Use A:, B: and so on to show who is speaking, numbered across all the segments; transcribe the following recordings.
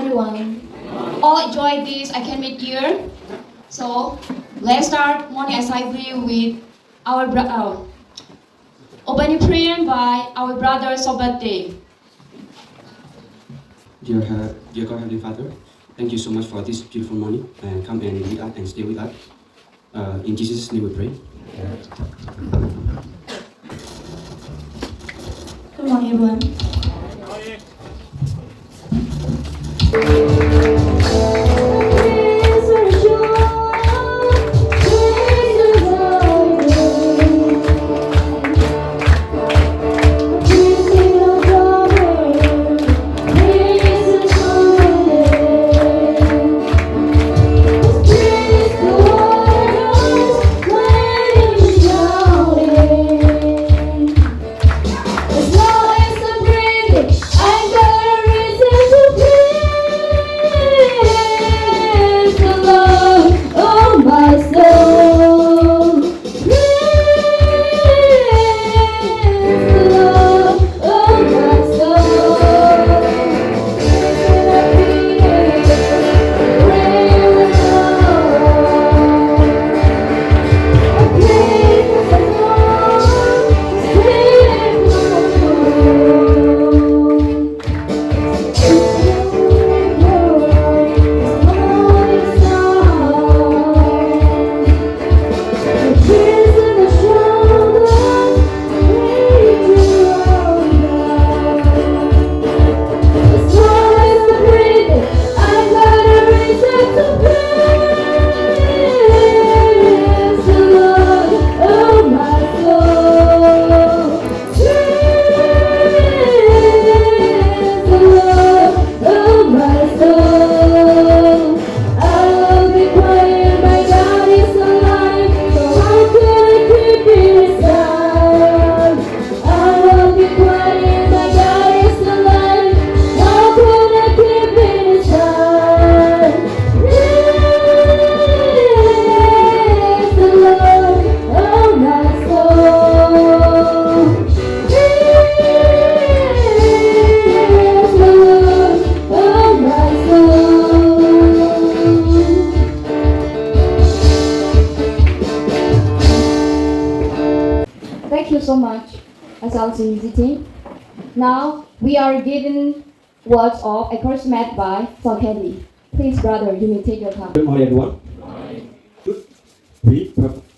A: everyone. All enjoy this academic year. So let's start morning assembly with our opening prayer by our brother Sobate.
B: Dear God, Heavenly Father, thank you so much for this beautiful morning and come and lead us and stay with us. In Jesus' name we pray.
A: Good morning, everyone.
C: Thank you so much, SLC team. Now we are given words of encouragement by Sakedi. Please, brother, you may take your time.
D: Good morning, everyone. We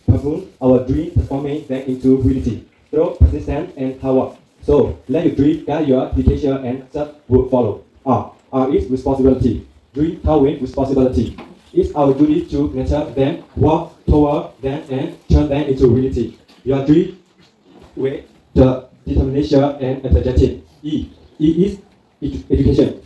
D: perform our dream transforming them into reality through persistence and hard work. So let your dream guide your dedication and success will follow. R is responsibility. Dream with responsibility. It's our duty to nurture them, work toward them, and turn them into reality. Your dream with the determination and energetic. E is education.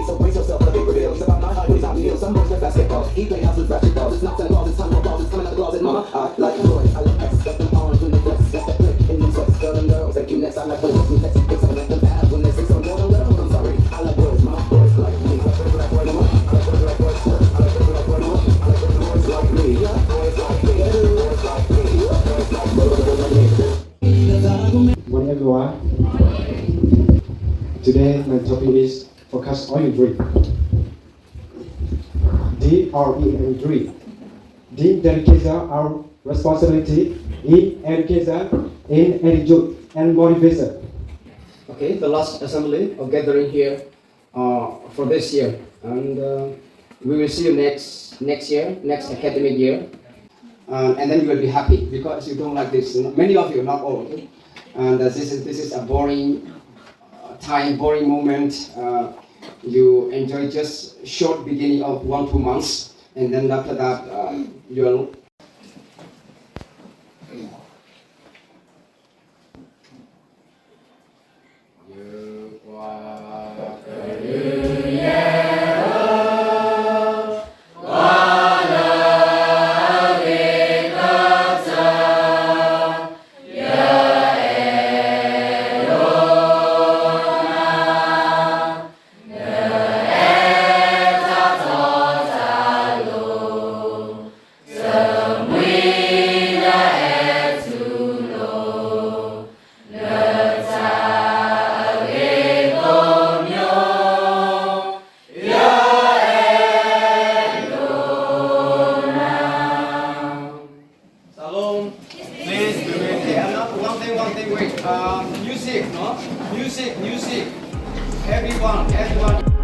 E: So brace yourself for the big reveal. It's about 9 ways out meal. Some boys play basketball. He play house with ratchet balls. It's not Santa Claus, it's time for balls. It's coming out the closet, mama. I like boys, I like X. Got them arms when they flex. That's that click in them sweats. Girl and girls, thank you next. I like when it's me texting pics. I let them have when they say so. Girl and girls, I'm sorry. I like boys, my boys like me. I like boys like boys, mama. I like boys like boys. I like boys like boys, mama. I like boys like me. Boys like me. Boys like me. Boys like me.
F: Morning, everyone. Today, my topic is focus on your dream. DRE and dream. Dream dedication our responsibility in education, in attitude and motivation.
G: Okay, the last assembly or gathering here for this year, and we will see you next year, next academic year, and then you will be happy because you don't like this. Many of you, not all, and this is a boring time, boring moment. You enjoy just short beginning of 1-2 months, and then after that you'll
H: Music, music. Everyone, everyone.